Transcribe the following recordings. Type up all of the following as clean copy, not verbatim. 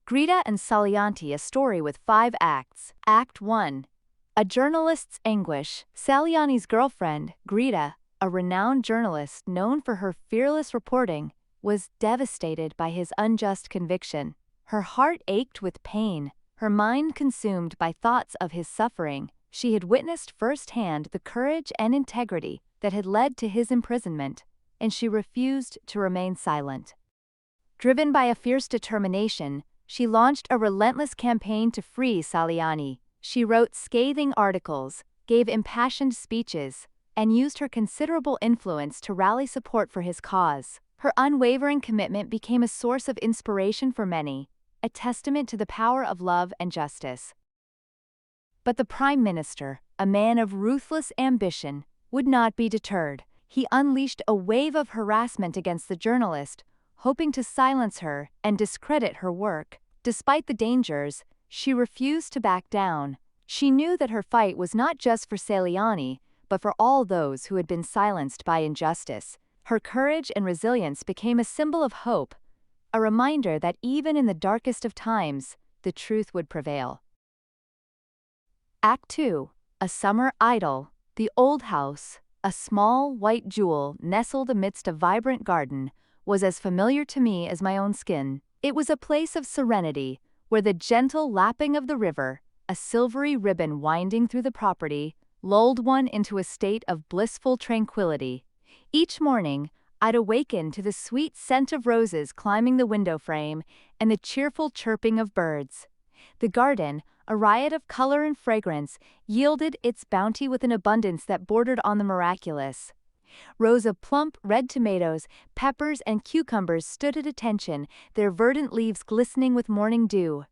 Grida and Salianti, a story with 5 acts. Act 1. A journalist's anguish. Saliani's girlfriend, Grida, a renowned journalist known for her fearless reporting, was devastated by his unjust conviction. Her heart ached with pain, her mind consumed by thoughts of his suffering. She had witnessed firsthand the courage and integrity that had led to his imprisonment, and she refused to remain silent. Driven by a fierce determination, she launched a relentless campaign to free Saliani. She wrote scathing articles, gave impassioned speeches, and used her considerable influence to rally support for his cause. Her unwavering commitment became a source of inspiration for many, a testament to the power of love and justice. But the Prime Minister, a man of ruthless ambition, would not be deterred. He unleashed a wave of harassment against the journalist, hoping to silence her and discredit her work. Despite the dangers, she refused to back down. She knew that her fight was not just for Saliani, but for all those who had been silenced by injustice. Her courage and resilience became a symbol of hope, a reminder that even in the darkest of times, the truth would prevail. Act 2. A summer idyll. The old house, a small white jewel nestled amidst a vibrant garden, was as familiar to me as my own skin. It was a place of serenity, where the gentle lapping of the river, a silvery ribbon winding through the property, lulled one into a state of blissful tranquility. Each morning, I'd awaken to the sweet scent of roses climbing the window frame and the cheerful chirping of birds. The garden, a riot of color and fragrance, yielded its bounty with an abundance that bordered on the miraculous. Rows of plump red tomatoes, peppers, and cucumbers stood at attention, their verdant leaves glistening with morning dew.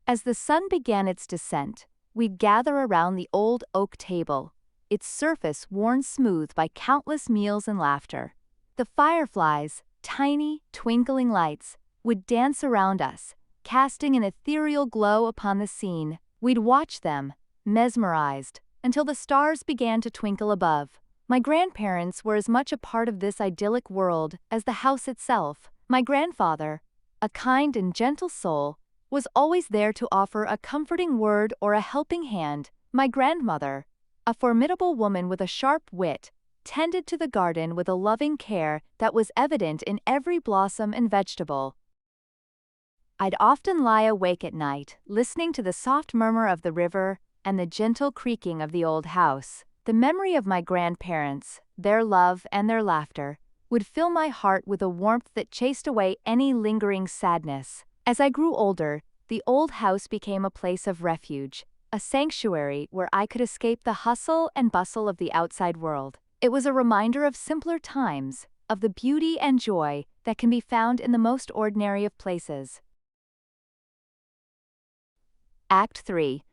As the sun began its descent, we'd gather around the old oak table, its surface worn smooth by countless meals and laughter. The fireflies, tiny, twinkling lights, would dance around us, casting an ethereal glow upon the scene. We'd watch them, mesmerized, until the stars began to twinkle above. My grandparents were as much a part of this idyllic world as the house itself. My grandfather, a kind and gentle soul, was always there to offer a comforting word or a helping hand. My grandmother, a formidable woman with a sharp wit, tended to the garden with a loving care that was evident in every blossom and vegetable. I'd often lie awake at night, listening to the soft murmur of the river and the gentle creaking of the old house. The memory of my grandparents, their love and their laughter, would fill my heart with a warmth that chased away any lingering sadness. As I grew older, the old house became a place of refuge, a sanctuary where I could escape the hustle and bustle of the outside world. It was a reminder of simpler times, of the beauty and joy that can be found in the most ordinary of places. Act 3.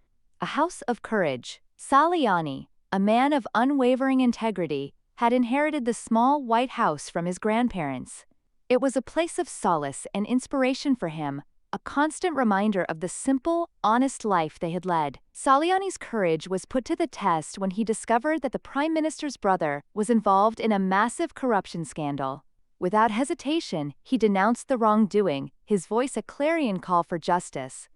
A house of courage. Saliani, a man of unwavering integrity, had inherited the small white house from his grandparents. It was a place of solace and inspiration for him, a constant reminder of the simple, honest life they had led. Saliani's courage was put to the test when he discovered that the Prime Minister's brother was involved in a massive corruption scandal. Without hesitation, he denounced the wrongdoing, his voice a clarion call for justice.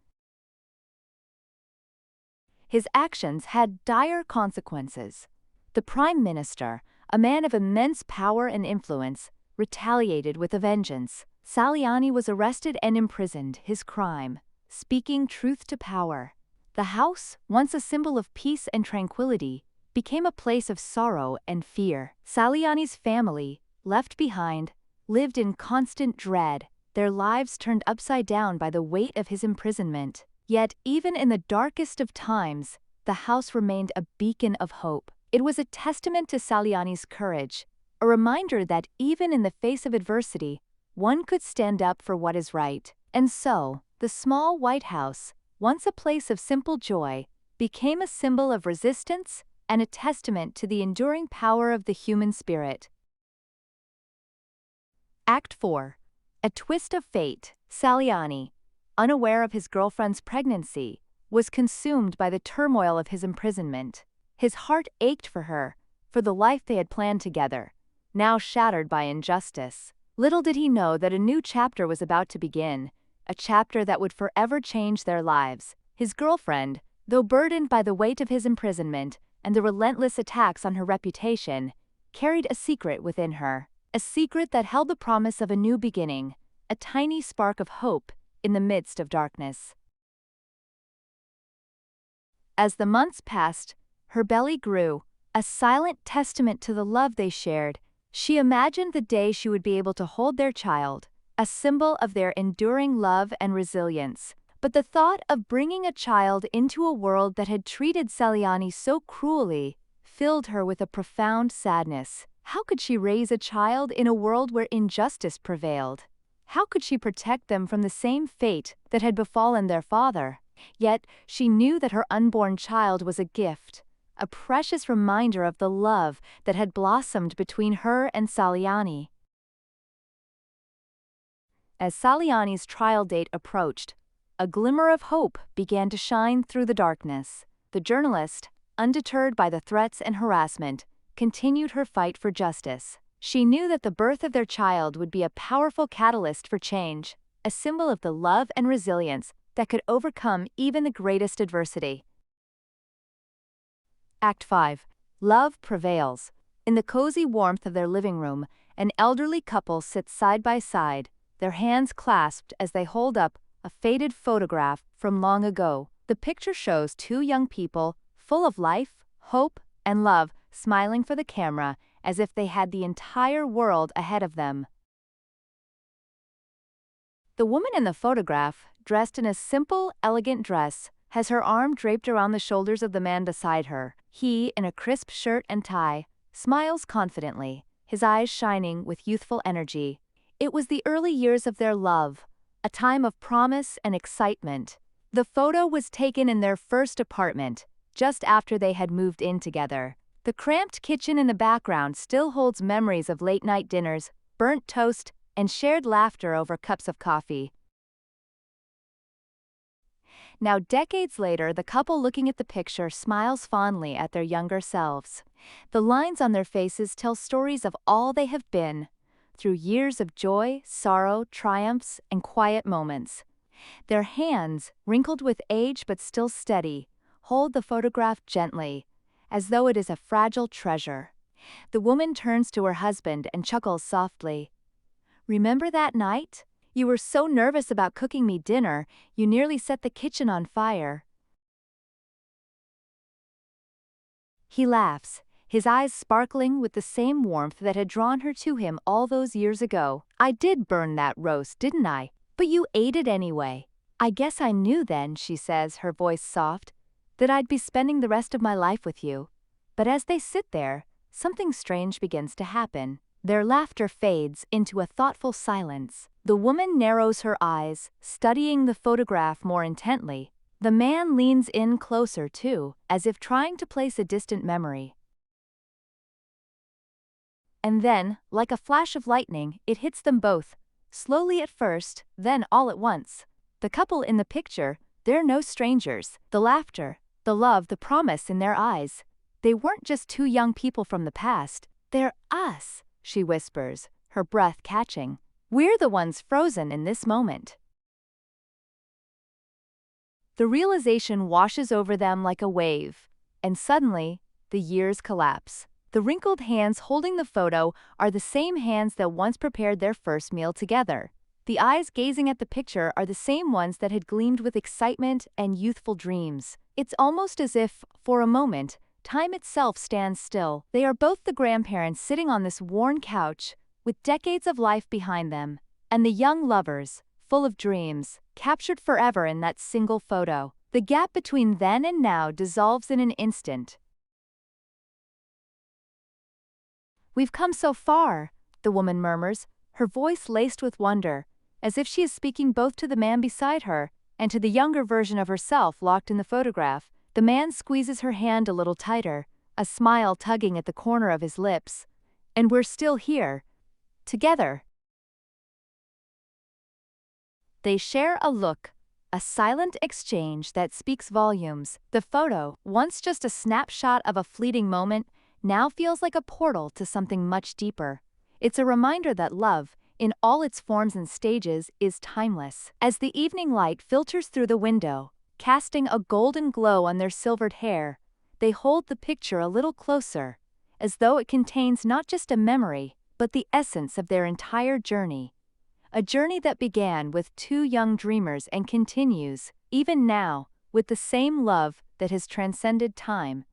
His actions had dire consequences. The Prime Minister, a man of immense power and influence, retaliated with a vengeance. Saliani was arrested and imprisoned, his crime, speaking truth to power. The house, once a symbol of peace and tranquility, became a place of sorrow and fear. Saliani's family, left behind, lived in constant dread, their lives turned upside down by the weight of his imprisonment. Yet, even in the darkest of times, the house remained a beacon of hope. It was a testament to Saliani's courage, a reminder that even in the face of adversity, one could stand up for what is right. And so, the small white house, once a place of simple joy, became a symbol of resistance and a testament to the enduring power of the human spirit. Act 4. A twist of fate. Saliani, unaware of his girlfriend's pregnancy, was consumed by the turmoil of his imprisonment. His heart ached for her, for the life they had planned together, now shattered by injustice. Little did he know that a new chapter was about to begin, a chapter that would forever change their lives. His girlfriend, though burdened by the weight of his imprisonment and the relentless attacks on her reputation, carried a secret within her. A secret that held the promise of a new beginning, a tiny spark of hope in the midst of darkness. As the months passed, her belly grew, a silent testament to the love they shared. She imagined the day she would be able to hold their child, a symbol of their enduring love and resilience. But the thought of bringing a child into a world that had treated Saliani so cruelly filled her with a profound sadness. How could she raise a child in a world where injustice prevailed? How could she protect them from the same fate that had befallen their father? Yet, she knew that her unborn child was a gift, a precious reminder of the love that had blossomed between her and Saliani. As Saliani's trial date approached, a glimmer of hope began to shine through the darkness. The journalist, undeterred by the threats and harassment, continued her fight for justice. She knew that the birth of their child would be a powerful catalyst for change, a symbol of the love and resilience that could overcome even the greatest adversity. Act 5. Love prevails. In the cozy warmth of their living room, an elderly couple sits side by side, their hands clasped as they hold up a faded photograph from long ago. The picture shows two young people, full of life, hope, and love, smiling for the camera as if they had the entire world ahead of them. The woman in the photograph, dressed in a simple, elegant dress, has her arm draped around the shoulders of the man beside her. He, in a crisp shirt and tie, smiles confidently, his eyes shining with youthful energy. It was the early years of their love, a time of promise and excitement. The photo was taken in their first apartment, just after they had moved in together. The cramped kitchen in the background still holds memories of late-night dinners, burnt toast, and shared laughter over cups of coffee. Now, decades later, the couple looking at the picture smiles fondly at their younger selves. The lines on their faces tell stories of all they have been, through years of joy, sorrow, triumphs, and quiet moments. Their hands, wrinkled with age but still steady, hold the photograph gently, as though it is a fragile treasure. The woman turns to her husband and chuckles softly. "Remember that night? You were so nervous about cooking me dinner, you nearly set the kitchen on fire." He laughs, his eyes sparkling with the same warmth that had drawn her to him all those years ago. "I did burn that roast, didn't I? But you ate it anyway." "I guess I knew then," she says, her voice soft, "that I'd be spending the rest of my life with you." But as they sit there, something strange begins to happen. Their laughter fades into a thoughtful silence. The woman narrows her eyes, studying the photograph more intently. The man leans in closer too, as if trying to place a distant memory. And then, like a flash of lightning, it hits them both, slowly at first, then all at once. The couple in the picture, they're no strangers. The laughter, the love, the promise in their eyes. They weren't just two young people from the past. "They're us," she whispers, her breath catching. "We're the ones frozen in this moment." The realization washes over them like a wave, and suddenly, the years collapse. The wrinkled hands holding the photo are the same hands that once prepared their first meal together. The eyes gazing at the picture are the same ones that had gleamed with excitement and youthful dreams. It's almost as if, for a moment, time itself stands still. They are both the grandparents sitting on this worn couch, with decades of life behind them, and the young lovers, full of dreams, captured forever in that single photo. The gap between then and now dissolves in an instant. "We've come so far," the woman murmurs, her voice laced with wonder, as if she is speaking both to the man beside her and to the younger version of herself locked in the photograph. The man squeezes her hand a little tighter, a smile tugging at the corner of his lips. "And we're still here, together." They share a look, a silent exchange that speaks volumes. The photo, once just a snapshot of a fleeting moment, now feels like a portal to something much deeper. It's a reminder that love, in all its forms and stages, is timeless. As the evening light filters through the window, casting a golden glow on their silvered hair, they hold the picture a little closer, as though it contains not just a memory, but the essence of their entire journey. A journey that began with two young dreamers and continues, even now, with the same love that has transcended time.